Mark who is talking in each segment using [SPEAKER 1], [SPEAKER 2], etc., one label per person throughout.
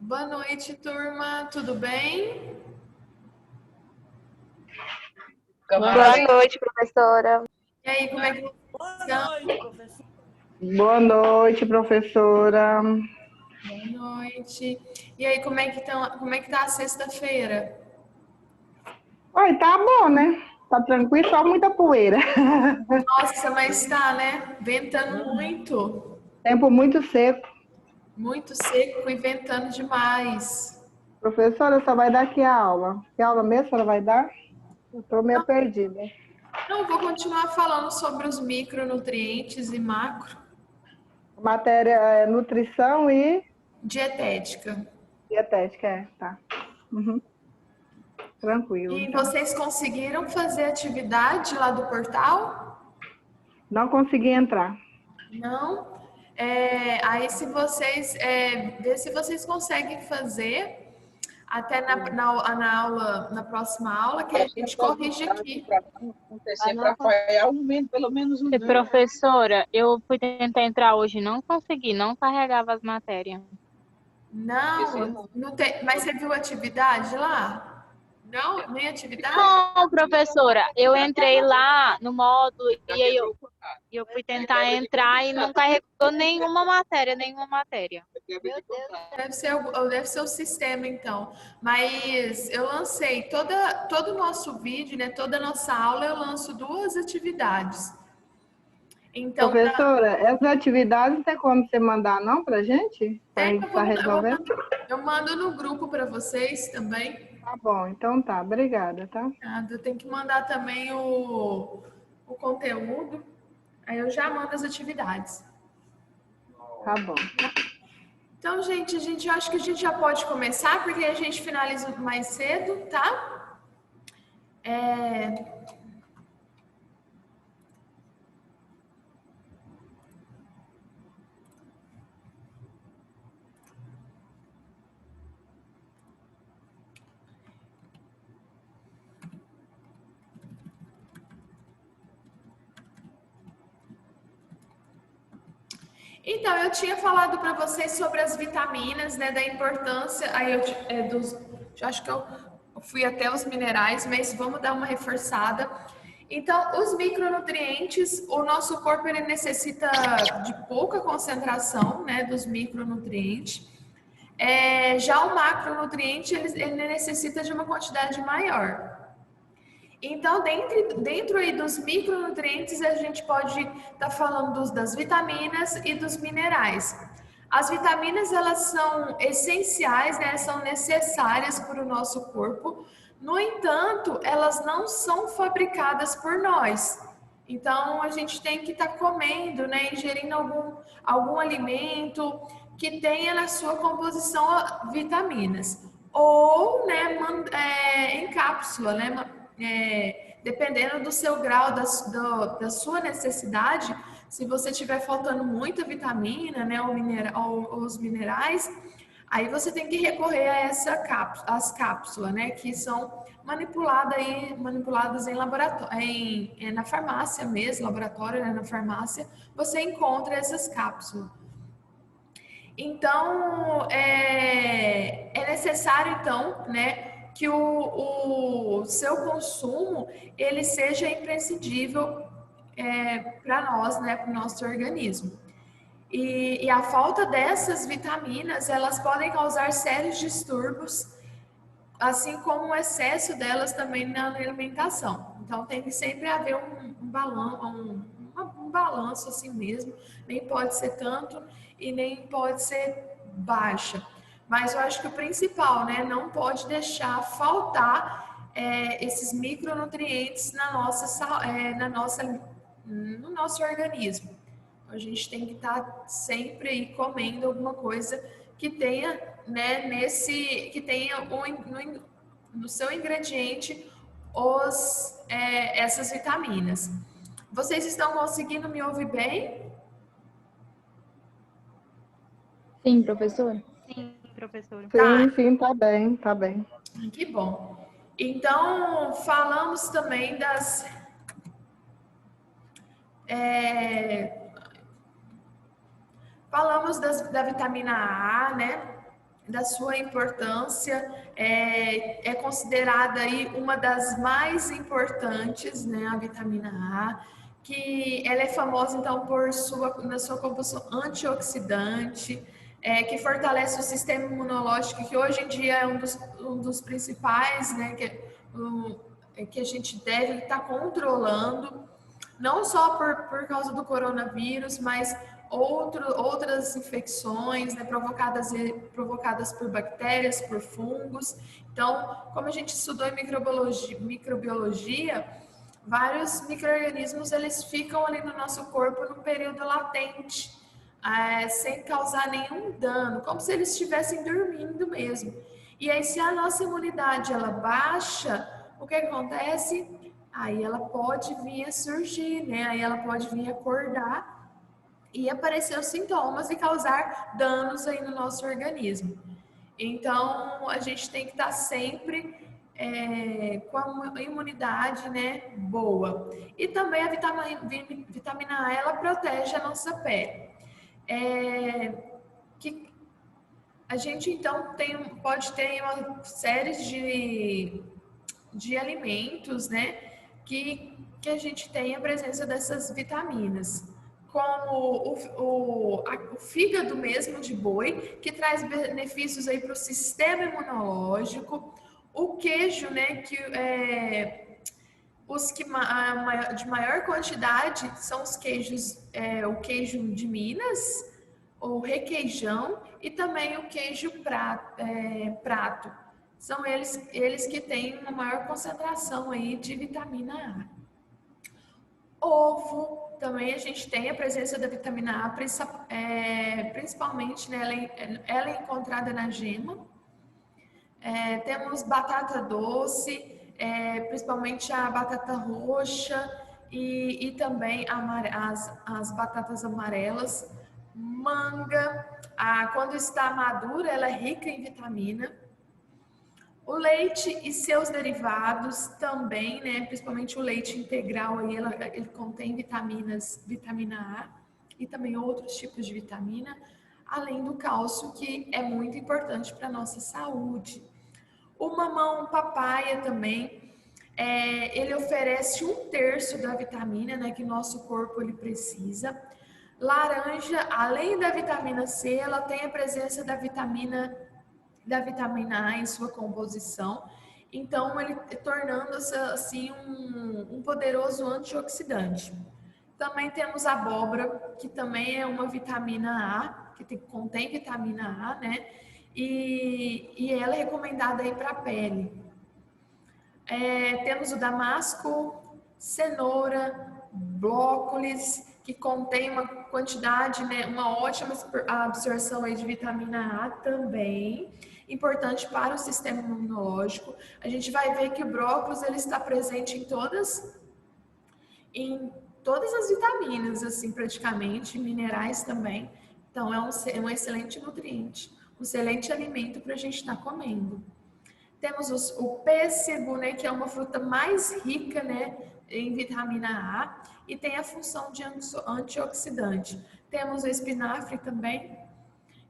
[SPEAKER 1] Boa noite, turma. Tudo bem?
[SPEAKER 2] Boa noite, professora.
[SPEAKER 1] E aí, como é que estão?
[SPEAKER 3] Boa noite, professora.
[SPEAKER 1] Boa noite. E aí, como é que tá a sexta-feira?
[SPEAKER 3] Oi, tá bom, né? Tá tranquilo, só muita poeira.
[SPEAKER 1] Nossa, mas tá, né? Ventando muito.
[SPEAKER 3] Tempo muito seco.
[SPEAKER 1] Muito seco e ventando demais.
[SPEAKER 3] Professora, só vai dar que aula? Que aula mesmo a senhora vai dar? Eu tô meio perdida.
[SPEAKER 1] Não, vou continuar falando sobre os micronutrientes e macro.
[SPEAKER 3] A matéria é nutrição e
[SPEAKER 1] Dietética.
[SPEAKER 3] dietética, tá. Uhum. Tranquilo,
[SPEAKER 1] E
[SPEAKER 3] então.
[SPEAKER 1] vocês conseguiram fazer atividade lá do portal?
[SPEAKER 3] Não consegui entrar.
[SPEAKER 1] Não? Aí se vocês ver se vocês conseguem fazer até na aula, na próxima aula, que a gente corrige aqui.
[SPEAKER 4] Acontecer para apoiar pelo menos um dia.
[SPEAKER 2] Professora, eu fui tentar entrar hoje, não consegui, não carregava as matérias.
[SPEAKER 1] Não tem. Mas você viu atividade lá? Não? Nem atividade?
[SPEAKER 2] Não, professora, eu entrei lá no módulo e aí eu fui tentar entrar e não carregou nenhuma matéria.
[SPEAKER 1] Meu Deus, deve ser o sistema, então. Mas eu lancei todo o nosso vídeo, né? Toda a nossa aula, eu lanço duas atividades. Então,
[SPEAKER 3] Professora, essas atividades não tem como você mandar não pra gente? Pra gente estar resolvendo?
[SPEAKER 1] eu mando no grupo para vocês também.
[SPEAKER 3] Tá bom, então tá. Obrigada, tá?
[SPEAKER 1] Eu tenho que mandar também o conteúdo. Aí eu já mando as atividades.
[SPEAKER 3] Tá bom.
[SPEAKER 1] Então, gente, eu acho que a gente já pode começar, porque a gente finaliza mais cedo, tá? Então, eu tinha falado para vocês sobre as vitaminas, né, da importância, eu acho que eu fui até os minerais, mas vamos dar uma reforçada. Então, os micronutrientes, o nosso corpo ele necessita de pouca concentração, né, dos micronutrientes. Já o macronutriente, ele necessita de uma quantidade maior. Então, dentro aí dos micronutrientes, a gente pode estar falando das vitaminas e dos minerais. As vitaminas, elas são essenciais, né? São necessárias para o nosso corpo. No entanto, elas não são fabricadas por nós. Então, a gente tem que estar comendo, né? Ingerindo algum alimento que tenha na sua composição vitaminas. Ou, né, em cápsula, né? Dependendo do seu grau, da sua necessidade, se você tiver faltando muita vitamina, né, ou os minerais, aí você tem que recorrer a as cápsulas, né, que são manipuladas em laboratório, na farmácia mesmo, laboratório, né, na farmácia, você encontra essas cápsulas. Então, é necessário, então, né, que o seu consumo ele seja imprescindível para nós, né, para o nosso organismo. E a falta dessas vitaminas, elas podem causar sérios distúrbios, assim como o excesso delas também na alimentação. Então, tem que sempre haver um balanço assim mesmo, nem pode ser tanto e nem pode ser baixa. Mas eu acho que o principal, né, não pode deixar faltar esses micronutrientes no nosso organismo. A gente tem que estar sempre aí comendo alguma coisa que tenha, né, que tenha no seu ingrediente essas vitaminas. Vocês estão conseguindo me ouvir bem?
[SPEAKER 5] Sim, professora.
[SPEAKER 2] Sim, professora.
[SPEAKER 3] Sim, tá bem, tá bem.
[SPEAKER 1] Que bom. Então, falamos também da vitamina A, né? da sua importância, é considerada aí uma das mais importantes, né, a vitamina A, que ela é famosa então na sua composição antioxidante, que fortalece o sistema imunológico, que hoje em dia é um dos principais, né, que a gente deve estar controlando, não só por causa do coronavírus, mas outras infecções, né, provocadas por bactérias, por fungos. Então, como a gente estudou em microbiologia, vários micro-organismos eles ficam ali no nosso corpo num período latente, sem causar nenhum dano, como se eles estivessem dormindo mesmo. E aí, se a nossa imunidade ela baixa, o que acontece? Aí ela pode vir a surgir, né? Aí ela pode vir a acordar e aparecer os sintomas e causar danos aí no nosso organismo. Então, a gente tem que estar sempre com a imunidade, né, boa. E também a vitamina A, ela protege a nossa pele. Que a gente, então, pode ter uma série de alimentos, né, que a gente tem a presença dessas vitaminas, como o fígado mesmo de boi, que traz benefícios aí para o sistema imunológico, o queijo, né, que os que de maior quantidade são os queijos, o queijo de Minas, o requeijão e também o queijo prato. São eles que têm uma maior concentração aí de vitamina A. Ovo, também a gente tem a presença da vitamina A, principalmente, né, ela é encontrada na gema. Temos batata doce, principalmente a batata roxa e também as batatas amarelas. Manga, quando está madura, ela é rica em vitamina. O leite e seus derivados também, né? Principalmente o leite integral, aí, ele contém vitamina A e também outros tipos de vitamina, além do cálcio, que é muito importante para a nossa saúde. O mamão papaya também, ele oferece 1/3 da vitamina, né, que nosso corpo ele precisa. Laranja, além da vitamina C, ela tem a presença da vitamina A em sua composição, então ele tornando-se assim um poderoso antioxidante. Também temos a abóbora, que também é uma vitamina A, que contém vitamina A, né? E ela é recomendada aí para a pele. Temos o damasco, cenoura, brócolis, que contém uma quantidade, né, uma ótima absorção aí de vitamina A também, importante para o sistema imunológico. A gente vai ver que o brócolis ele está presente em todas as vitaminas, assim, praticamente, minerais também. Então, é um excelente nutriente, um excelente alimento para a gente estar comendo. Temos o pêssego, né, que é uma fruta mais rica, né, em vitamina A e tem a função de antioxidante. Temos o espinafre também.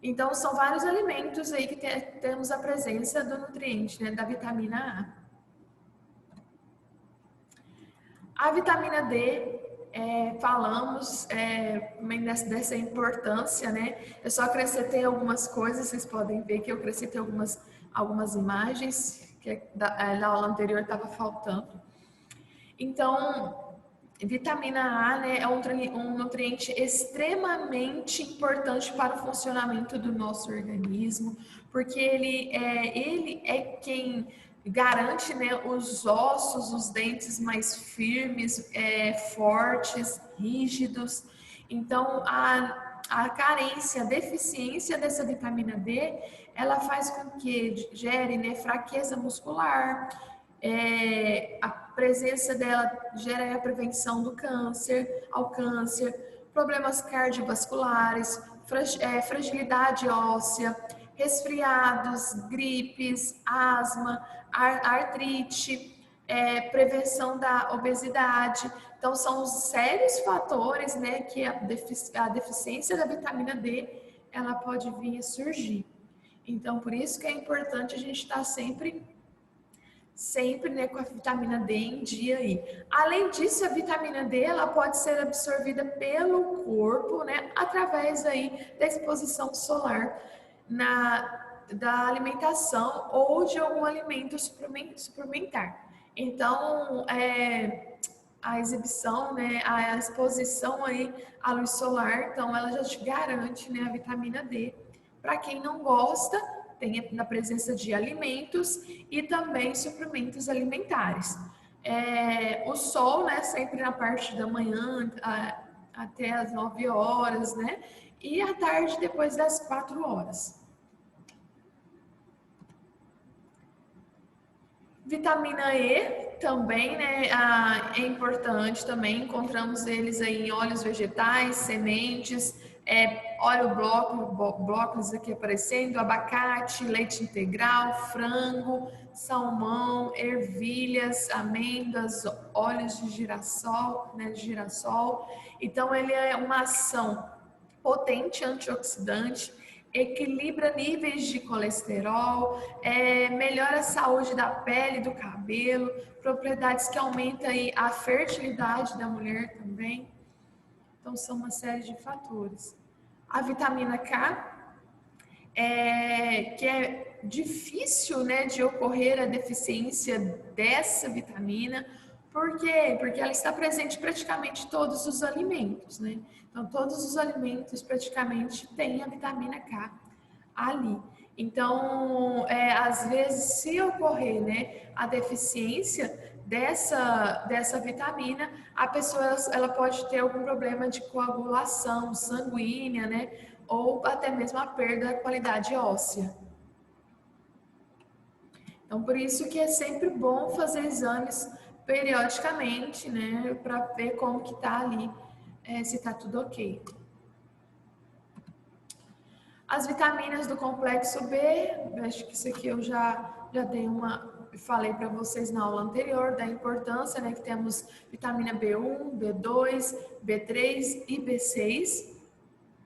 [SPEAKER 1] Então, são vários alimentos aí que temos a presença do nutriente, né, da vitamina A. A vitamina D, falamos dessa importância, né? Eu só acrescentei algumas coisas, vocês podem ver que eu acrescentei algumas imagens que na aula anterior estava faltando. Então, vitamina A, né, é um nutriente extremamente importante para o funcionamento do nosso organismo, porque ele é quem garante, né, os ossos, os dentes mais firmes, fortes, rígidos. Então, a carência, a deficiência dessa vitamina D, ela faz com que gere, né, fraqueza muscular. A presença dela gera a prevenção do câncer, problemas cardiovasculares, fragilidade óssea, resfriados, gripes, asma, artrite, prevenção da obesidade. Então, são os sérios fatores, né, que a deficiência da vitamina D ela pode vir a surgir. Então, por isso que é importante a gente estar sempre, né, com a vitamina D em dia aí. Além disso, a vitamina D, ela pode ser absorvida pelo corpo, né, através aí da exposição solar, da alimentação ou de algum alimento suplementar. Então, a exibição, né, a exposição aí à luz solar, então ela já te garante, né, a vitamina D. Para quem não gosta, tem na presença de alimentos e também suplementos alimentares. O sol, né, sempre na parte da manhã, até as 9 horas, né, e à tarde depois das 4 horas. Vitamina E também, né, é importante também, encontramos eles aí em óleos vegetais, sementes, óleo brócolis aqui aparecendo, abacate, leite integral, frango, salmão, ervilhas, amêndoas, óleos de girassol, né, Então, ele é uma ação potente antioxidante, equilibra níveis de colesterol, melhora a saúde da pele e do cabelo, propriedades que aumentam aí a fertilidade da mulher também. Então, são uma série de fatores. A vitamina K, que é difícil, né, de ocorrer a deficiência dessa vitamina. Por quê? Porque ela está presente em praticamente todos os alimentos, né? Então, todos os alimentos praticamente têm a vitamina K ali. Então, às vezes, se ocorrer, né, a deficiência dessa vitamina, a pessoa ela pode ter algum problema de coagulação sanguínea, né, ou até mesmo a perda da qualidade óssea. Então, por isso que é sempre bom fazer exames periodicamente, né, para ver como que tá ali, se tá tudo ok. As vitaminas do complexo B, acho que isso aqui eu já falei para vocês na aula anterior, da importância, né, que temos vitamina B1, B2, B3 e B6,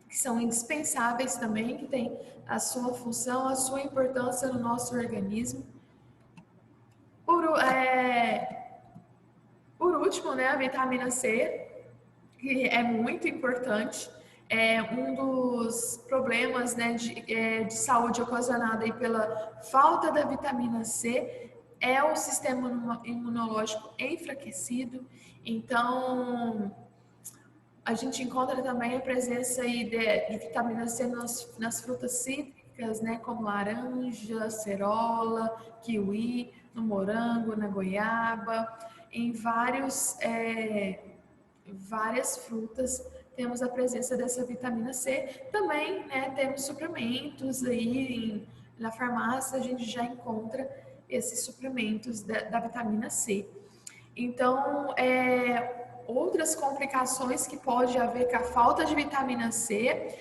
[SPEAKER 1] que são indispensáveis também, que tem a sua função, a sua importância no nosso organismo. Por último, né, a vitamina C, que é muito importante. Um dos problemas, né, de saúde ocasionado aí pela falta da vitamina C é o sistema imunológico enfraquecido. Então, a gente encontra também a presença aí de vitamina C nas frutas cítricas, né, como laranja, cerola, kiwi, no morango, na goiaba, em várias frutas temos a presença dessa vitamina C. Também, né, temos suplementos aí na farmácia, a gente já encontra esses suplementos da vitamina C. Então, outras complicações que pode haver com a falta de vitamina C,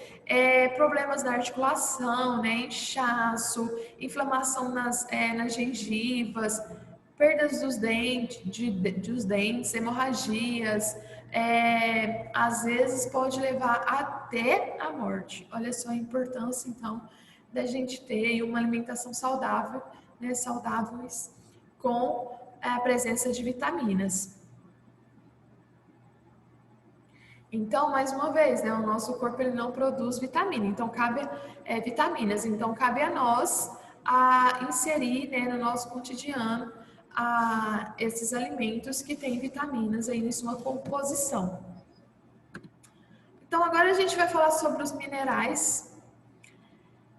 [SPEAKER 1] problemas da articulação, né, inchaço, inflamação nas gengivas, perdas dos dentes, hemorragias, às vezes pode levar até a morte. Olha só a importância, então, da gente ter uma alimentação saudável, né, saudáveis, com a presença de vitaminas. Então, mais uma vez, né, o nosso corpo ele não produz vitamina, então vitaminas. Então, cabe a nós inserir, né, no nosso cotidiano esses alimentos que têm vitaminas aí em sua composição. Então, agora a gente vai falar sobre os minerais.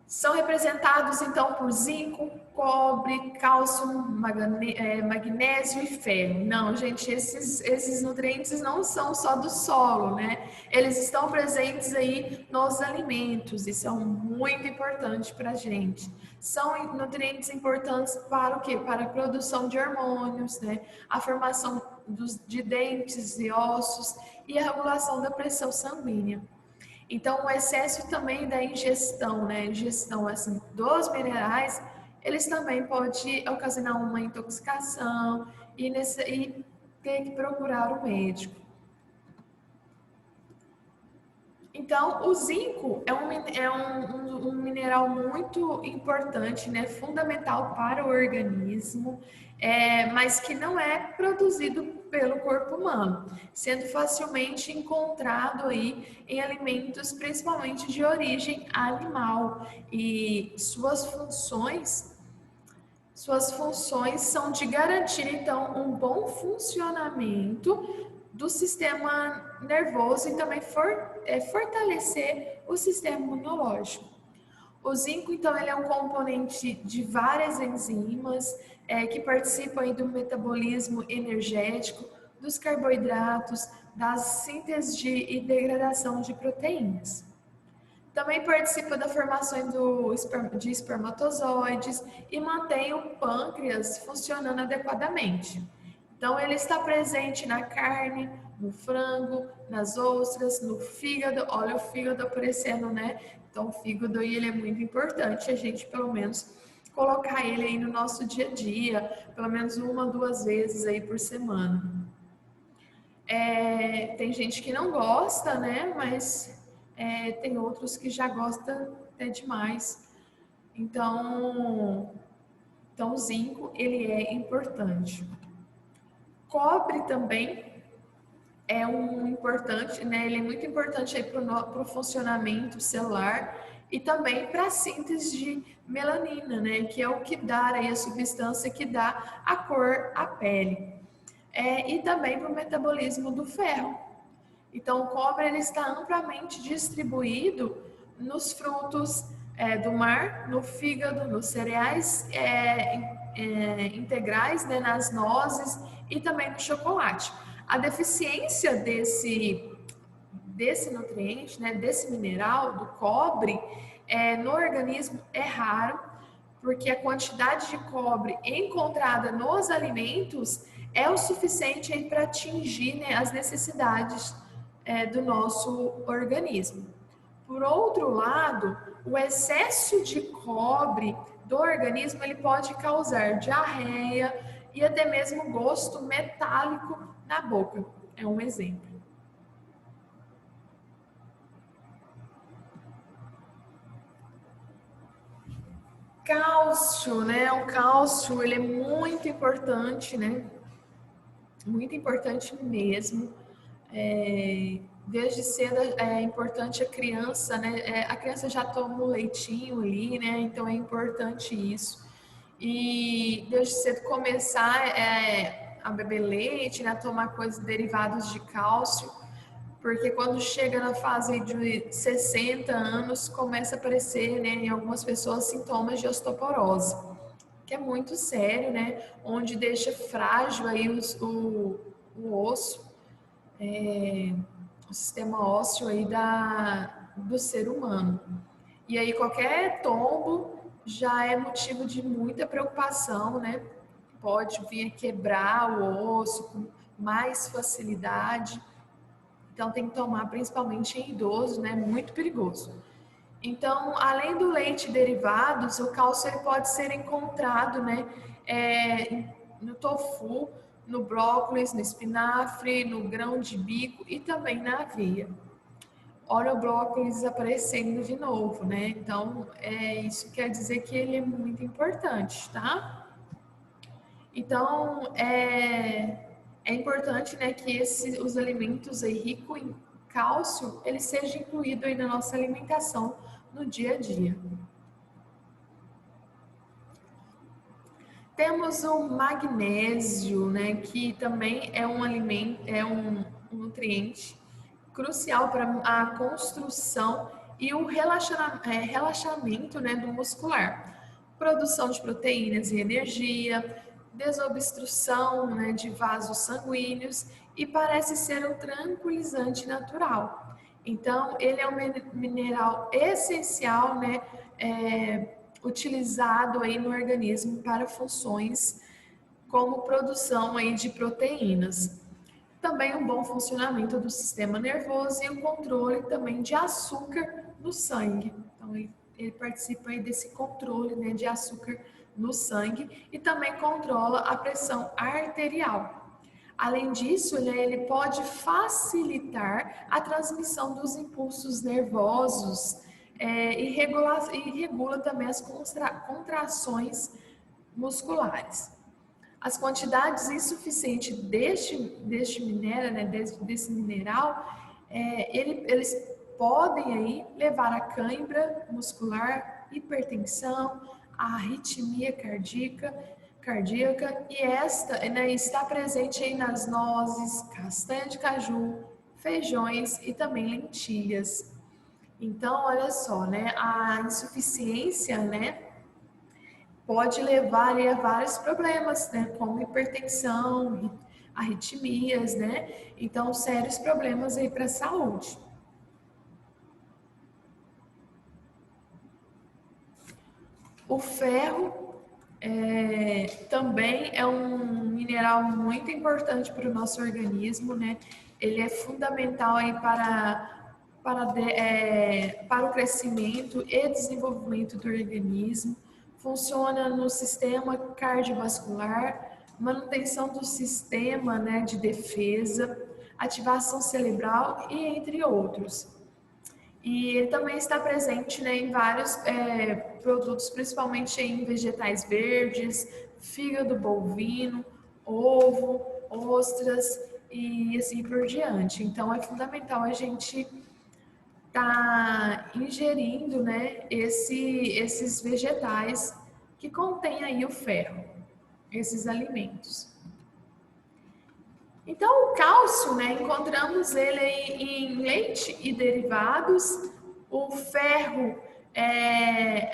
[SPEAKER 1] São representados, então, por zinco, cobre, cálcio, magnésio e ferro. Não, gente, esses nutrientes não são só do solo, né? Eles estão presentes aí nos alimentos e são muito importantes para a gente. São nutrientes importantes para o quê? Para a produção de hormônios, né? A formação de dentes e ossos e a regulação da pressão sanguínea. Então, o excesso também da ingestão, né? Ingestão assim, dos minerais, eles também podem ocasionar uma intoxicação e ter que procurar o médico. Então, o zinco é um mineral muito importante, né, fundamental para o organismo, mas que não é produzido pelo corpo humano, sendo facilmente encontrado aí em alimentos, principalmente de origem animal. E suas funções são de garantir, então, um bom funcionamento do sistema nervoso e também fortalecer o sistema imunológico. O zinco, então, ele é um componente de várias enzimas que participam aí do metabolismo energético, dos carboidratos, da síntese e degradação de proteínas. Também participa da formação de espermatozoides e mantém o pâncreas funcionando adequadamente. Então, ele está presente na carne, no frango, nas ostras, no fígado. Olha o fígado aparecendo, né? Então, o fígado ele é muito importante, a gente pelo menos colocar ele aí no nosso dia a dia, pelo menos 1, 2 vezes aí por semana. Tem gente que não gosta, né? Mas tem outros que já gostam até demais. Então, o zinco, ele é importante. Cobre também é importante, né? Ele é muito importante aí para o funcionamento celular e também para a síntese de melanina, né? Que é o que dá aí a substância que dá a cor à pele. E também para o metabolismo do ferro. Então, o cobre ele está amplamente distribuído nos frutos do mar, no fígado, nos cereais integrais, né, nas nozes e também no chocolate. A deficiência desse nutriente, né, desse mineral, do cobre, no organismo é raro, porque a quantidade de cobre encontrada nos alimentos é o suficiente para atingir, né, as necessidades do nosso organismo. Por outro lado, o excesso de cobre do organismo ele pode causar diarreia e até mesmo gosto metálico na boca. É um exemplo. Cálcio, né? O cálcio ele é muito importante, né? Muito importante mesmo. Desde cedo é importante a criança, né? A criança já toma o leitinho ali, né? Então é importante isso. E desde cedo começar a beber leite, né? A tomar coisas derivadas de cálcio, porque quando chega na fase de 60 anos começa a aparecer, né, em algumas pessoas sintomas de osteoporose, que é muito sério, né? Onde deixa frágil aí o osso. O sistema ósseo aí do ser humano. E aí qualquer tombo já é motivo de muita preocupação, né? Pode vir quebrar o osso com mais facilidade. Então tem que tomar principalmente em idosos, né? Muito perigoso. Então, além do leite e derivados, o cálcio ele pode ser encontrado, né? No tofu, no brócolis, no espinafre, no grão de bico e também na aveia. Olha o brócolis aparecendo de novo, né? Então, isso quer dizer que ele é muito importante, tá? Então, é importante, né, que os alimentos aí ricos em cálcio, ele seja incluído aí na nossa alimentação no dia a dia. Temos o magnésio, né, que também é um alimento, um nutriente crucial para a construção e o relaxamento, né, do muscular, produção de proteínas e energia, desobstrução, né, de vasos sanguíneos e parece ser um tranquilizante natural. Então, ele é um mineral essencial, né, utilizado aí no organismo para funções como produção aí de proteínas. Também um bom funcionamento do sistema nervoso e o controle também de açúcar no sangue. Então, ele participa aí desse controle, né, de açúcar no sangue e também controla a pressão arterial. Além disso, né, ele pode facilitar a transmissão dos impulsos nervosos e regula também as contrações musculares. As quantidades insuficientes deste minério, né, desse mineral, eles podem aí levar a cãibra muscular, hipertensão, a arritmia cardíaca e esta, né, está presente aí nas nozes, castanha de caju, feijões e também lentilhas. Então, olha só, né, a insuficiência, né, pode levar aí a vários problemas, né, como hipertensão, arritmias, né? Então, sérios problemas aí para a saúde. O ferro também é um mineral muito importante para o nosso organismo, né? Ele é fundamental aí para o crescimento e desenvolvimento do organismo. Funciona no sistema cardiovascular, manutenção do sistema, né, de defesa, ativação cerebral e entre outros. E ele também está presente, né, em vários produtos, principalmente em vegetais verdes, fígado bovino, ovo, ostras e assim por diante. Então é fundamental a gente estar ingerindo, né, esses vegetais que contêm aí o ferro, esses alimentos. Então, o cálcio, né, encontramos ele em leite e derivados, o ferro,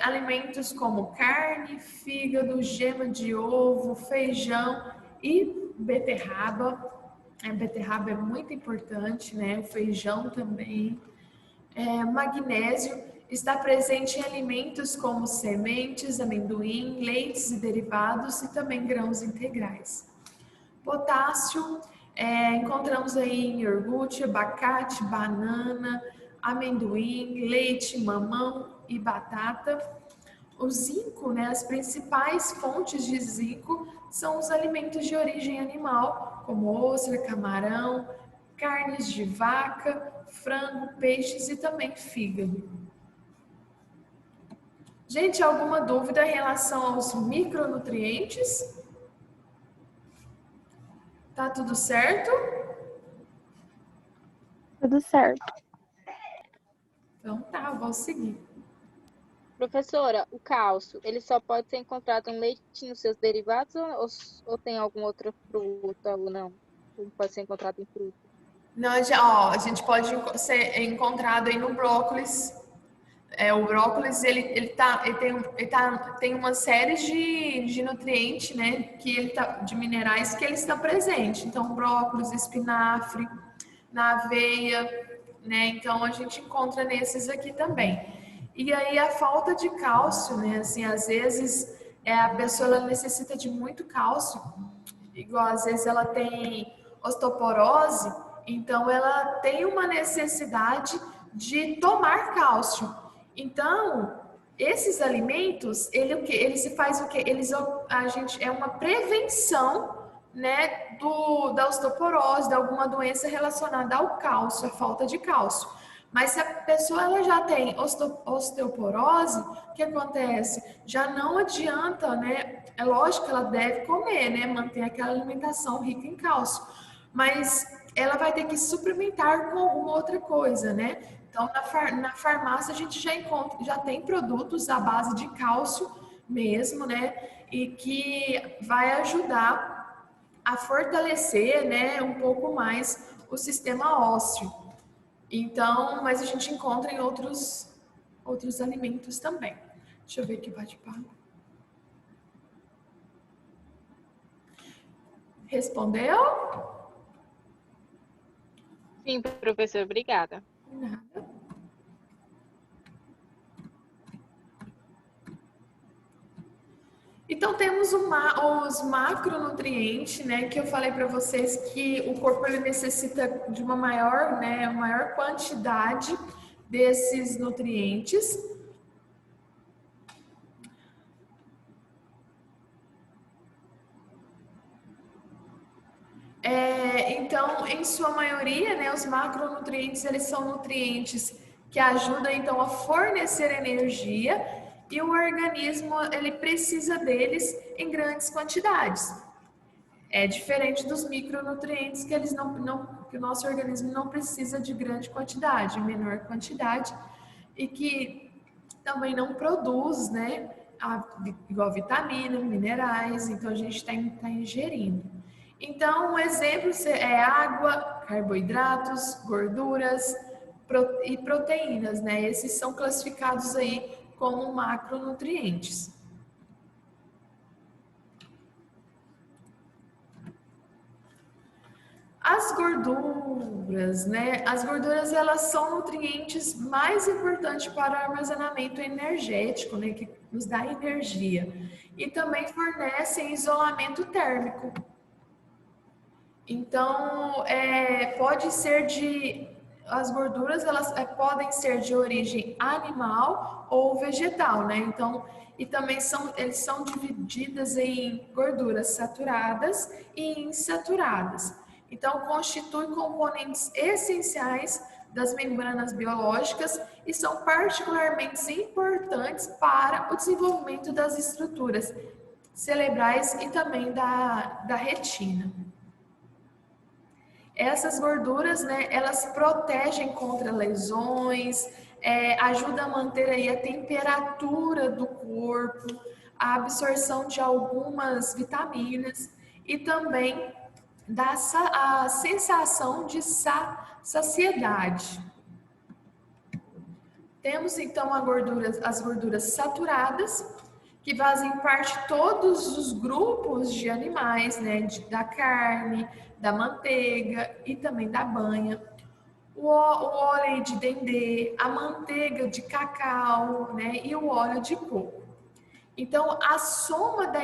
[SPEAKER 1] alimentos como carne, fígado, gema de ovo, feijão e beterraba. A beterraba é muito importante, né, o feijão também. Magnésio está presente em alimentos como sementes, amendoim, leites e derivados e também grãos integrais. Potássio, encontramos aí em iogurte, abacate, banana, amendoim, leite, mamão e batata. O zinco, né, as principais fontes de zinco são os alimentos de origem animal, como ostra, camarão, carnes de vaca, frango, peixes e também fígado. Gente, alguma dúvida em relação aos micronutrientes? Tá tudo certo?
[SPEAKER 5] Tudo certo.
[SPEAKER 1] Então tá, vou seguir.
[SPEAKER 2] Professora, o cálcio, ele só pode ser encontrado no leite e nos seus derivados ou tem alguma outra fruta ou não? Ou pode ser encontrado em fruta?
[SPEAKER 1] Não, a gente pode ser encontrado aí no brócolis. O brócolis, ele tem uma série de nutrientes, né, de minerais que ele está presente. Então, brócolis, espinafre, na aveia, né, então a gente encontra nesses aqui também. E aí a falta de cálcio, né, assim, às vezes a pessoa ela necessita de muito cálcio, igual às vezes ela tem osteoporose, então ela tem uma necessidade de tomar cálcio. Então, esses alimentos, ele se faz o quê? É uma prevenção, né, da osteoporose, de alguma doença relacionada ao cálcio, a falta de cálcio. Mas se a pessoa ela já tem osteoporose, o que acontece? Já não adianta, né? É lógico que ela deve comer, né? Manter aquela alimentação rica em cálcio. Mas ela vai ter que suplementar com alguma outra coisa, né? Então, na farmácia a gente já tem produtos à base de cálcio mesmo, né? E que vai ajudar a fortalecer, né, um pouco mais o sistema ósseo. Então, mas a gente encontra em outros alimentos também. Deixa eu ver aqui, bate-papo. Respondeu?
[SPEAKER 2] Sim, professor, obrigada.
[SPEAKER 1] Nada. Então temos os macronutrientes, né, que eu falei para vocês que o corpo ele necessita de uma maior quantidade desses nutrientes. Então, em sua maioria, né, os macronutrientes, eles são nutrientes que ajudam, então, a fornecer energia e o organismo, ele precisa deles em grandes quantidades. É diferente dos micronutrientes que eles que o nosso organismo não precisa de grande quantidade, menor quantidade, e que também não produz, né, igual vitamina, minerais, então a gente está ingerindo. Então, um exemplo é água, carboidratos, gorduras e proteínas, né? Esses são classificados aí como macronutrientes. As gorduras, né? As gorduras, elas são nutrientes mais importantes para o armazenamento energético, né? Que nos dá energia. E também fornecem isolamento térmico. Então, as gorduras, elas podem ser de origem animal ou vegetal, né? Então, e também eles são divididas em gorduras saturadas e insaturadas. Então, constituem componentes essenciais das membranas biológicas e são particularmente importantes para o desenvolvimento das estruturas cerebrais e também da retina. Essas gorduras, né, elas protegem contra lesões, ajudam a manter aí a temperatura do corpo, a absorção de algumas vitaminas e também dá a sensação de saciedade. Temos então as gorduras saturadas, que fazem parte de todos os grupos de animais, né, da carne, da manteiga e também da banha. O óleo de dendê, a manteiga de cacau, né, e o óleo de coco. Então, a soma da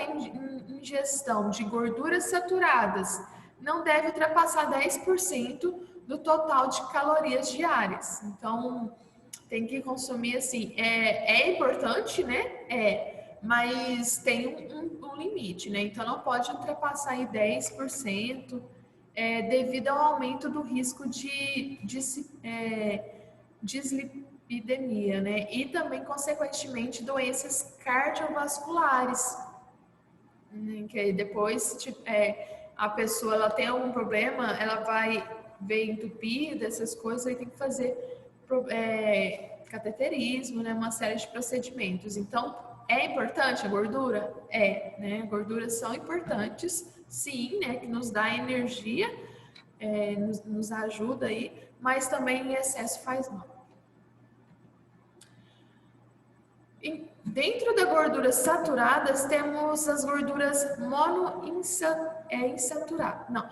[SPEAKER 1] ingestão de gorduras saturadas não deve ultrapassar 10% do total de calorias diárias. Então, tem que consumir assim. É importante, né? Mas tem um limite, né? Então, não pode ultrapassar aí 10%, devido ao aumento do risco de dislipidemia, né? E também, consequentemente, doenças cardiovasculares, né? Que aí depois a pessoa ela tem algum problema, ela vai ver entupida, essas coisas, aí tem que fazer cateterismo, né? Uma série de procedimentos. Então, é importante a gordura? Né? Gorduras são importantes, sim, né? Que nos dá energia, nos ajuda aí, mas também em excesso faz mal. Dentro das gorduras saturadas, temos as gorduras monoinsaturadas.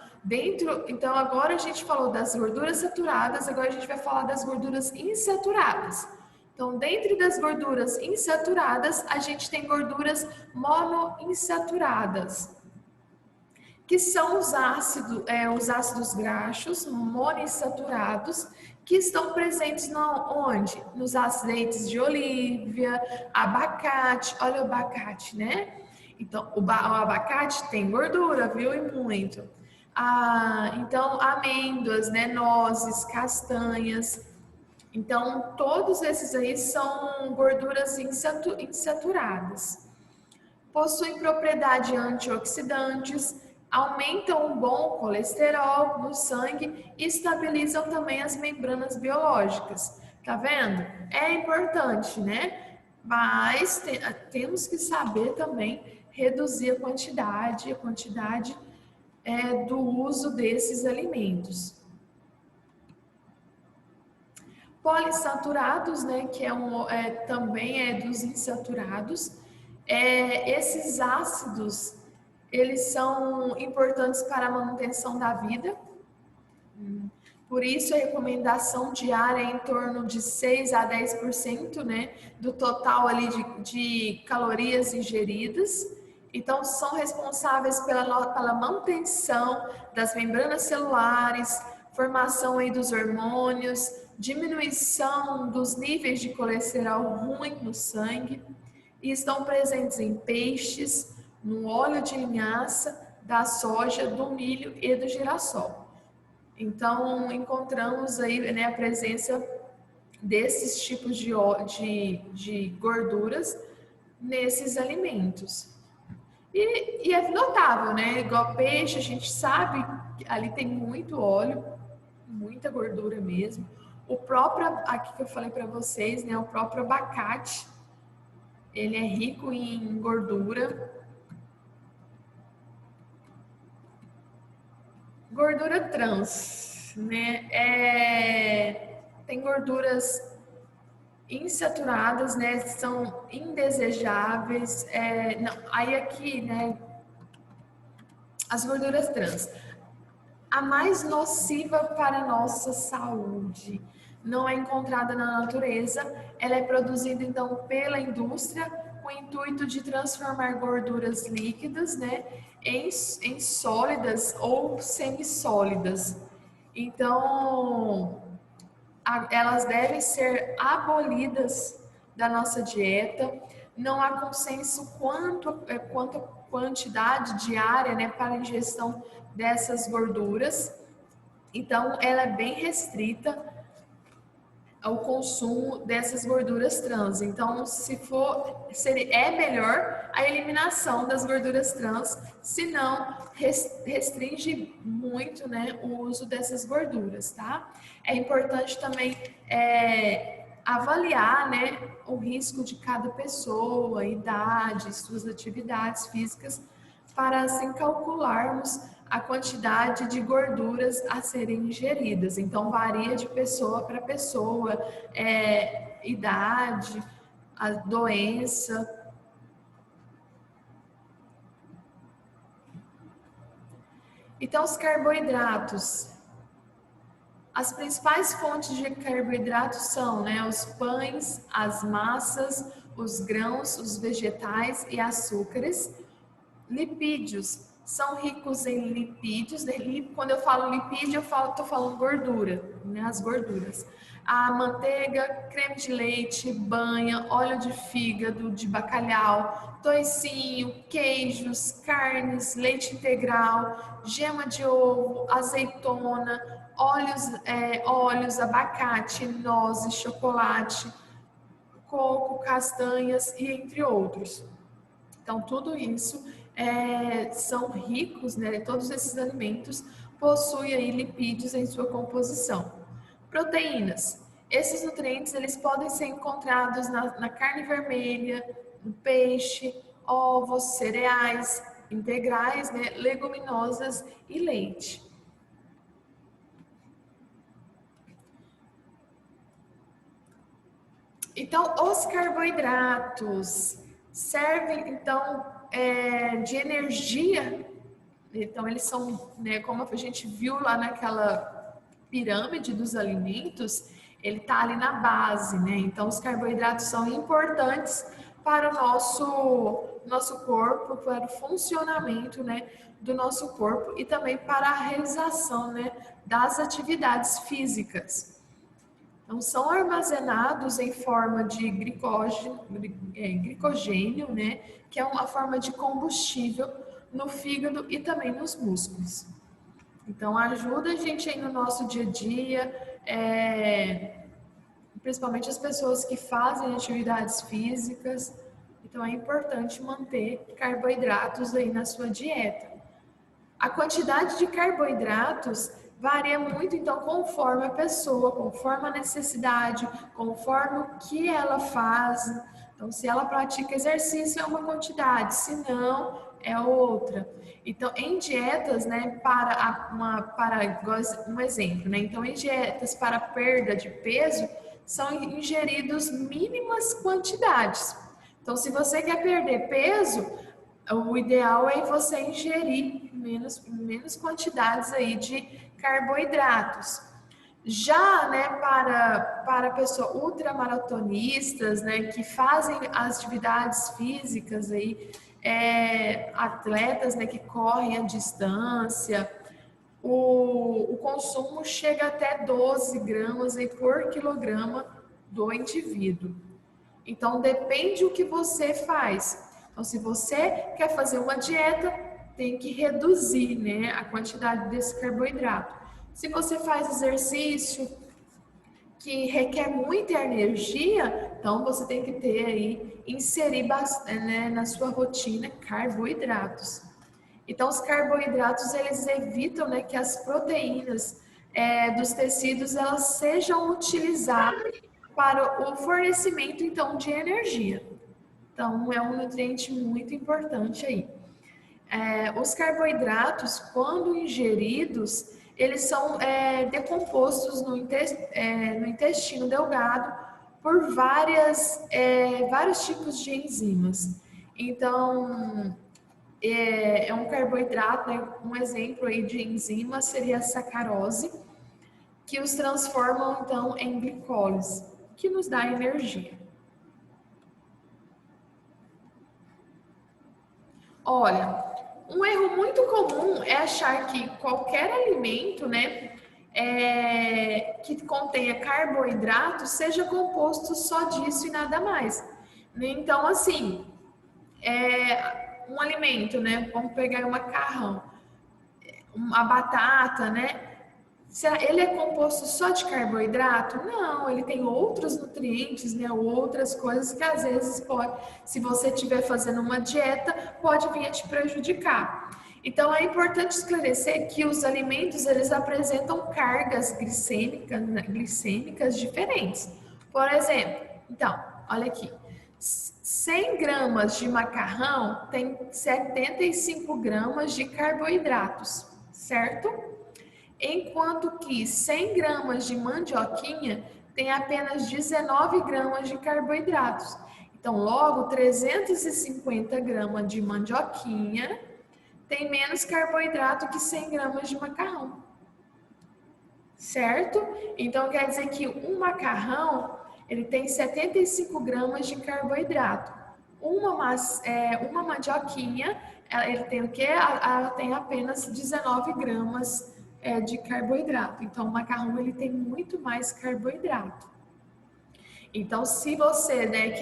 [SPEAKER 1] Então agora a gente falou das gorduras saturadas, agora a gente vai falar das gorduras insaturadas. Então, dentro das gorduras insaturadas, a gente tem gorduras monoinsaturadas, que são os ácidos graxos monoinsaturados, que estão presentes onde? Nos azeites de oliva, abacate, olha o abacate, né? Então, o abacate tem gordura, viu? E muito. Então, amêndoas, né? Nozes, castanhas. Então, todos esses aí são gorduras insaturadas. Possuem propriedades antioxidantes, aumentam o bom colesterol no sangue e estabilizam também as membranas biológicas. Tá vendo? É importante, né? Mas temos que saber também reduzir a quantidade do uso desses alimentos. Polissaturados, né, que também é dos insaturados. Esses ácidos, eles são importantes para a manutenção da vida. Por isso, a recomendação diária é em torno de 6 a 10%, né, do total ali de calorias ingeridas. Então, são responsáveis pela manutenção das membranas celulares, formação aí dos hormônios, diminuição dos níveis de colesterol ruim no sangue, e estão presentes em peixes, no óleo de linhaça, da soja, do milho e do girassol. Então, encontramos aí, né, a presença desses tipos de gorduras nesses alimentos. E é notável, né? Igual peixe, a gente sabe que ali tem muito óleo, muita gordura mesmo. O próprio, aqui que eu falei para vocês, né? O próprio abacate, ele é rico em gordura. Gordura trans, né? Tem gorduras insaturadas, né? São indesejáveis. Aí aqui, né? As gorduras trans. A mais nociva para a nossa saúde não é encontrada na natureza. Ela é produzida, então, pela indústria com o intuito de transformar gorduras líquidas, né, em sólidas ou semissólidas. Então, elas devem ser abolidas da nossa dieta. Não há consenso quanto à quantidade diária, né, para a ingestão dessas gorduras. Então, ela é bem restrita ao consumo dessas gorduras trans. Então, é melhor a eliminação das gorduras trans, se não restringe muito, né, o uso dessas gorduras, tá? É importante também avaliar, né, o risco de cada pessoa, idade, suas atividades físicas, para assim calcularmos a quantidade de gorduras a serem ingeridas. Então, varia de pessoa para pessoa, idade, a doença. Então, os carboidratos. As principais fontes de carboidratos são, né, os pães, as massas, os grãos, os vegetais e açúcares. Lipídios são ricos em lipídios. Quando eu falo lipídio, estou falando gordura, né, as gorduras. A manteiga, creme de leite, banha, óleo de fígado, de bacalhau, toicinho, queijos, carnes, leite integral, gema de ovo, azeitona, óleos, abacate, nozes, chocolate, coco, castanhas e entre outros. Então, tudo isso são ricos, né? Todos esses alimentos possuem aí lipídios em sua composição. Proteínas. Esses nutrientes eles podem ser encontrados na carne vermelha, no peixe, ovos, cereais integrais, né? Leguminosas e leite. Então, os carboidratos servem, então, de energia. Então, eles são, né, como a gente viu lá naquela pirâmide dos alimentos, ele está ali na base, né? Então, os carboidratos são importantes para o nosso corpo, para o funcionamento, né, do nosso corpo e também para a realização, né, das atividades físicas. Então, são armazenados em forma de glicogênio, né, que é uma forma de combustível no fígado e também nos músculos. Então, ajuda a gente aí no nosso dia a dia, principalmente as pessoas que fazem atividades físicas. Então, é importante manter carboidratos aí na sua dieta. A quantidade de carboidratos varia muito, então, conforme a pessoa, conforme a necessidade, conforme o que ela faz. Então, se ela pratica exercício, é uma quantidade, se não, é outra. Então, em dietas, né, para um exemplo, né? Então, em dietas para perda de peso, são ingeridos mínimas quantidades. Então, se você quer perder peso, o ideal é você ingerir menos quantidades aí de carboidratos. Já, né, para pessoas ultramaratonistas, né, que fazem atividades físicas aí, atletas, né, que correm a distância, o consumo chega até 12 gramas aí por quilograma do indivíduo. Então, depende do que você faz. Então, se você quer fazer uma dieta, tem que reduzir, né, a quantidade desse carboidrato. Se você faz exercício que requer muita energia, então você tem que ter aí, inserir né, na sua rotina carboidratos. Então, os carboidratos, eles evitam, né, que as proteínas dos tecidos, elas sejam utilizadas para o fornecimento, então, de energia. Então, é um nutriente muito importante aí. Os carboidratos, quando ingeridos, eles são decompostos no intestino delgado por vários tipos de enzimas. Então, um carboidrato, né? Um exemplo aí de enzima seria a sacarose, que os transformam então em glicólise, que nos dá energia. Olha, um erro muito comum é achar que qualquer alimento, né, que contenha carboidrato seja composto só disso e nada mais. Então, assim, um alimento, né, vamos pegar um macarrão, a batata, né, ele é composto só de carboidrato? Não, ele tem outros nutrientes, né, outras coisas que às vezes pode, se você estiver fazendo uma dieta, pode vir a te prejudicar. Então é importante esclarecer que os alimentos, eles apresentam cargas glicêmicas diferentes. Por exemplo, então, olha aqui, 100 gramas de macarrão tem 75 gramas de carboidratos, certo? Enquanto que 100 gramas de mandioquinha tem apenas 19 gramas de carboidratos. Então, logo, 350 gramas de mandioquinha tem menos carboidrato que 100 gramas de macarrão. Certo? Então, quer dizer que um macarrão, ele tem 75 gramas de carboidrato. Uma mandioquinha, ele tem o quê? Ela tem apenas 19 gramas de carboidrato. Então, o macarrão, ele tem muito mais carboidrato. Então, se você, né,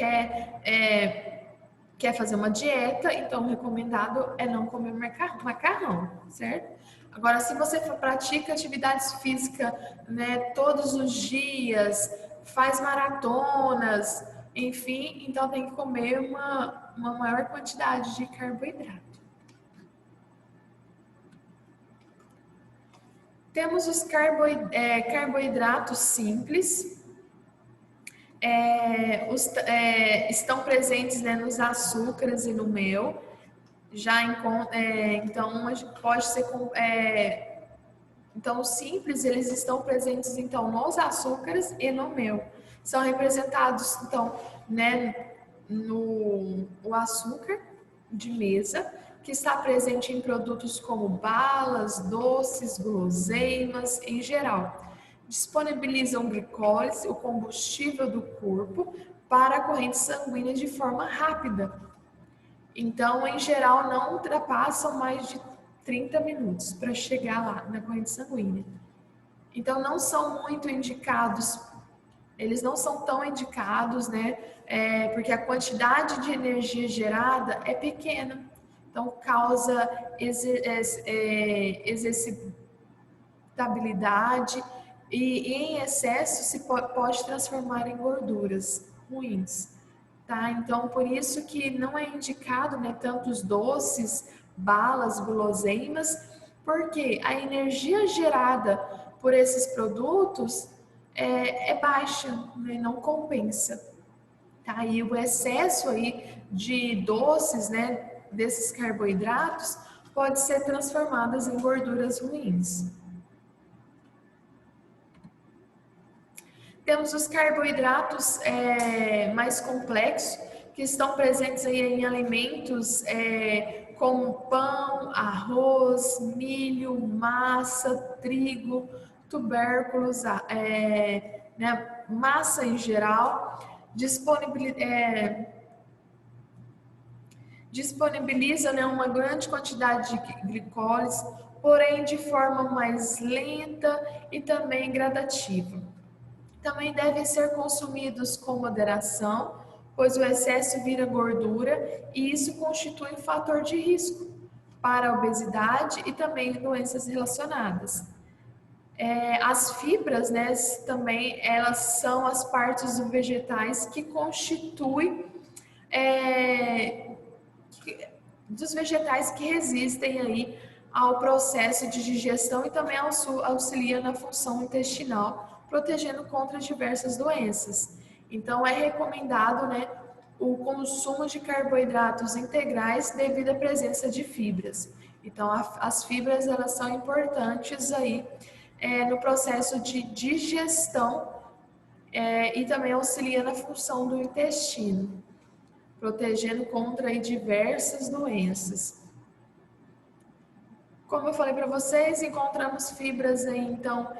[SPEAKER 1] quer fazer uma dieta, então o recomendado é não comer macarrão, certo? Agora, se você pratica atividades físicas, né, todos os dias, faz maratonas, enfim, então tem que comer uma maior quantidade de carboidrato. Temos os carboidratos simples, estão presentes, né, nos açúcares e no mel. Então pode ser então os simples, eles estão presentes então nos açúcares e no mel. São representados então, né, no açúcar de mesa, que está presente em produtos como balas, doces, guloseimas, em geral. Disponibilizam glicólise, o combustível do corpo, para a corrente sanguínea de forma rápida. Então, em geral, não ultrapassam mais de 30 minutos para chegar lá na corrente sanguínea. Então, não são muito indicados, eles não são tão indicados, né? Porque a quantidade de energia gerada é pequena. Então, causa exercitabilidade e em excesso se pode transformar em gorduras ruins. Tá? Então, por isso que não é indicado, né, tantos doces, balas, guloseimas, porque a energia gerada por esses produtos é baixa, né, não compensa. Tá? E o excesso aí de doces, né, desses carboidratos, pode ser transformadas em gorduras ruins. Temos os carboidratos mais complexos, que estão presentes aí em alimentos como pão, arroz, milho, massa, trigo, tubérculos, né, massa em geral, disponibiliza, né, uma grande quantidade de glicólise, porém de forma mais lenta e também gradativa. Também devem ser consumidos com moderação, pois o excesso vira gordura e isso constitui um fator de risco para a obesidade e também doenças relacionadas. As fibras, né, também elas são as partes dos vegetais que constituem dos vegetais que resistem aí ao processo de digestão e também auxilia na função intestinal, protegendo contra diversas doenças. Então é recomendado, né, o consumo de carboidratos integrais devido à presença de fibras. Então as fibras elas são importantes aí no processo de digestão e também auxilia na função do intestino, protegendo contra aí diversas doenças. Como eu falei para vocês, encontramos fibras aí, então,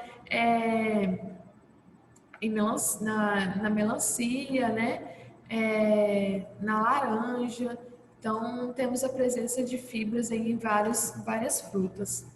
[SPEAKER 1] na melancia, né? Na laranja. Então, temos a presença de fibras aí em várias frutas.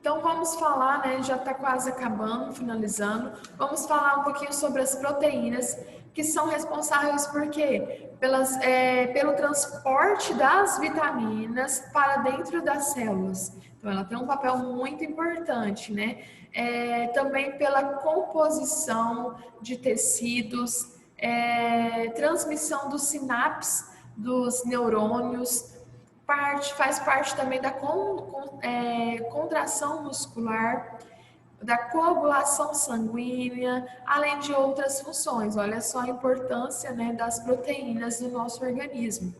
[SPEAKER 1] Então, vamos falar, né? Já está quase acabando, finalizando. Vamos falar um pouquinho sobre as proteínas, que são responsáveis por quê? Pelo transporte das vitaminas para dentro das células. Então, ela tem um papel muito importante, né? Também pela composição de tecidos, transmissão dos sinapses dos neurônios, faz parte também da contração muscular, da coagulação sanguínea, além de outras funções. Olha só a importância, né, das proteínas no nosso organismo.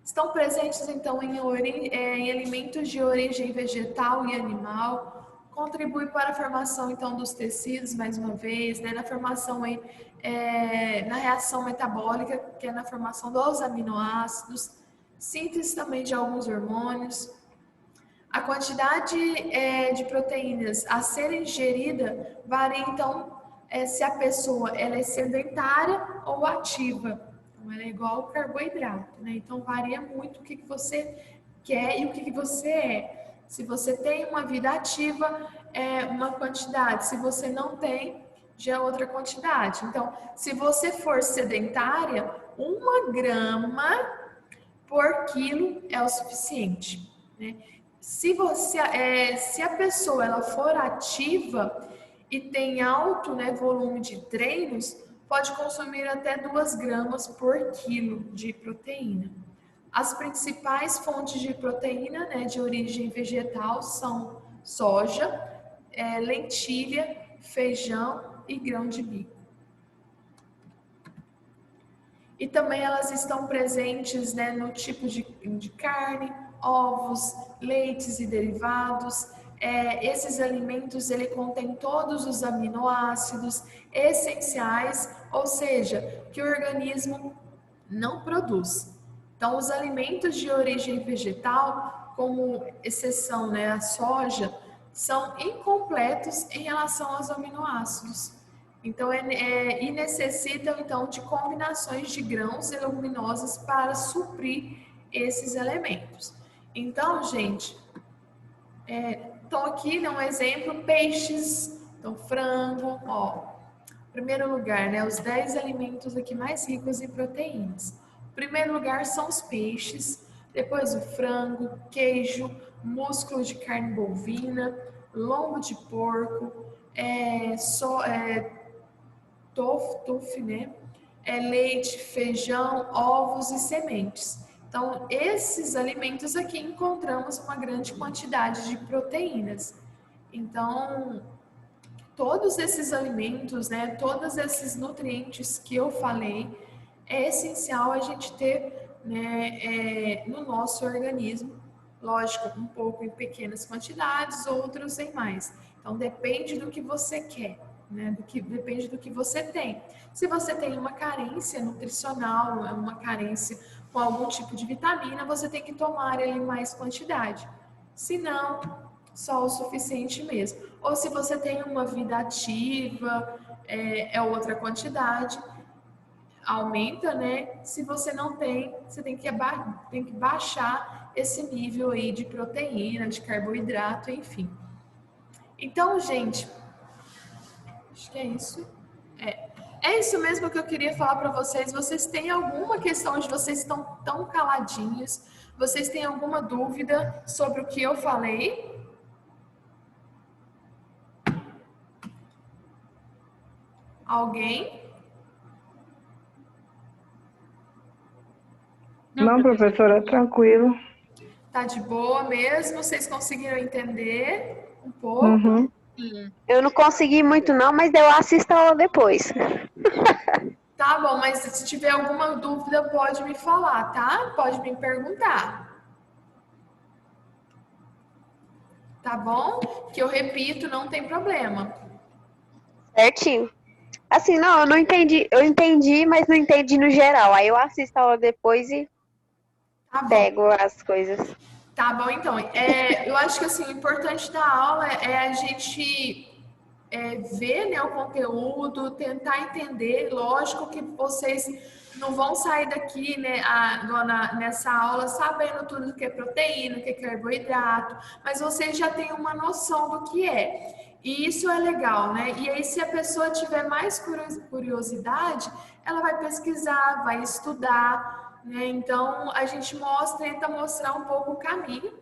[SPEAKER 1] Estão presentes, então, em alimentos de origem vegetal e animal, contribui para a formação, então, dos tecidos, mais uma vez, né, na formação aí, na reação metabólica, que é na formação dos aminoácidos, síntese também de alguns hormônios. A quantidade de proteínas a ser ingerida varia, então, se a pessoa ela é sedentária ou ativa. Então, ela é igual ao carboidrato, né? Então, varia muito o que você quer e o que você é. Se você tem uma vida ativa, é uma quantidade. Se você não tem, já é outra quantidade. Então, se você for sedentária, 1 grama por quilo é o suficiente, né? Se a pessoa ela for ativa e tem alto, né, volume de treinos, pode consumir até 2 gramas por quilo de proteína. As principais fontes de proteína, né, de origem vegetal são soja, lentilha, feijão e grão de bico. E também elas estão presentes, né, no tipo de carne, ovos, leites e derivados. Esses alimentos ele contém todos os aminoácidos essenciais, ou seja, que o organismo não produz. Então, os alimentos de origem vegetal, como exceção, né, a soja, são incompletos em relação aos aminoácidos. Então, e necessitam, então, de combinações de grãos e leguminosas para suprir esses elementos. Então, gente, então aqui, né, um exemplo, peixes, então frango, ó. Em primeiro lugar, né, os 10 alimentos aqui mais ricos em proteínas. Em primeiro lugar são os peixes, depois o frango, queijo, músculo de carne bovina, lombo de porco, tofu, né? Leite, feijão, ovos e sementes. Então, esses alimentos aqui encontramos uma grande quantidade de proteínas. Então, todos esses alimentos, né, todos esses nutrientes que eu falei, é essencial a gente ter, né, no nosso organismo. Lógico, um pouco em pequenas quantidades, outros em mais. Então, depende do que você quer, né, depende do que você tem. Se você tem uma carência nutricional, uma carência com algum tipo de vitamina, você tem que tomar em mais quantidade. Se não, só o suficiente mesmo. Ou se você tem uma vida ativa, é outra quantidade, aumenta, né? Se você não tem, você tem que baixar esse nível aí de proteína, de carboidrato, enfim. Então, gente, acho que é isso. É isso mesmo que eu queria falar para vocês. Vocês têm alguma questão onde vocês estão tão caladinhos? Vocês têm alguma dúvida sobre o que eu falei? Alguém?
[SPEAKER 3] Não, professora, tranquilo.
[SPEAKER 1] Tá de boa mesmo? Vocês conseguiram entender um pouco?
[SPEAKER 3] Uhum.
[SPEAKER 6] Eu não consegui muito não, mas eu assisto a aula depois.
[SPEAKER 1] Tá bom, mas se tiver alguma dúvida, pode me falar, tá? Pode me perguntar. Tá bom? Que eu repito, não tem problema.
[SPEAKER 6] Certinho. Assim, não, eu não entendi. Eu entendi, mas não entendi no geral. Aí eu assisto a aula depois e
[SPEAKER 1] Tá bom.
[SPEAKER 6] pego as coisas.
[SPEAKER 1] Tá bom, então. Eu acho que assim, o importante da aula é a gente ver, né, o conteúdo, tentar entender. Lógico que vocês não vão sair daqui, né, nessa aula sabendo tudo que é proteína, o que é carboidrato, mas vocês já têm uma noção do que é. E isso é legal, né? E aí, se a pessoa tiver mais curiosidade, ela vai pesquisar, vai estudar, né? Então, a gente tenta mostrar um pouco o caminho.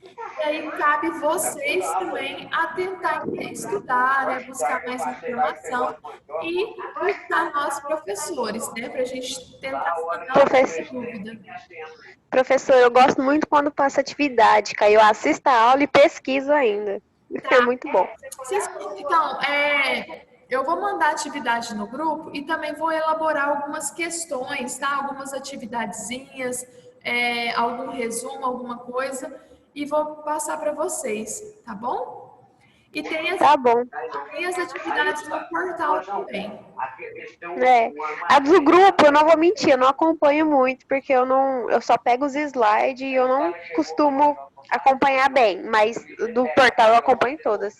[SPEAKER 1] E aí cabe vocês também a tentar estudar, né, buscar mais informação e buscar nós professores, né, para a gente tentar sanar essa dúvida.
[SPEAKER 6] Professor, eu gosto muito quando passa atividade, que aí eu assisto a aula e pesquiso ainda. É muito bom.
[SPEAKER 1] Então, eu vou mandar atividade no grupo e também vou elaborar algumas questões, tá? Algumas atividadezinhas, algum resumo, alguma coisa, e vou passar para vocês, tá bom? E tem
[SPEAKER 6] Tá bom.
[SPEAKER 1] tem as atividades no portal também.
[SPEAKER 6] A do grupo, eu não vou mentir, eu não acompanho muito, porque eu só pego os slides e eu não costumo acompanhar bem, mas do portal eu acompanho todas.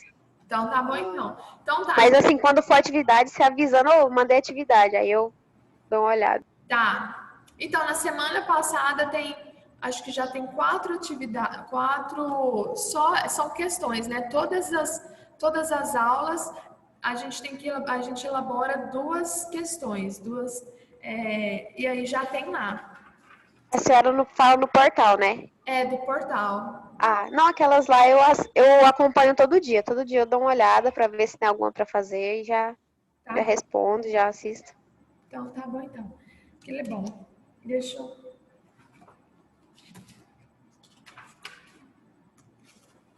[SPEAKER 1] Então tá bom, então. Então tá.
[SPEAKER 6] Mas assim, quando for atividade, se avisando, eu mandei atividade, aí eu dou uma olhada.
[SPEAKER 1] Tá. Então, na semana passada acho que já tem 4 atividades, são questões, né? Todas as aulas a gente elabora 2 questões, e aí já tem lá.
[SPEAKER 6] A senhora não fala no portal, né?
[SPEAKER 1] É do portal.
[SPEAKER 6] Ah, não, aquelas lá eu acompanho todo dia. Todo dia eu dou uma olhada para ver se tem alguma para fazer e já respondo, já assisto.
[SPEAKER 1] Então, tá bom, então. Que bom. Deixa eu...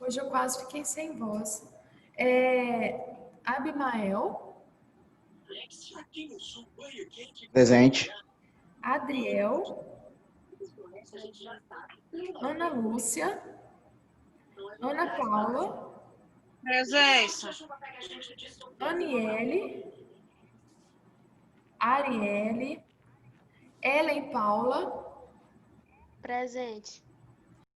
[SPEAKER 1] Hoje eu quase fiquei sem voz. Abimael.
[SPEAKER 7] Presente.
[SPEAKER 1] Adriel. Ana Lúcia. Ana Paula.
[SPEAKER 4] Presença.
[SPEAKER 1] Aniele. Arielle. Ellen Paula.
[SPEAKER 6] Presente.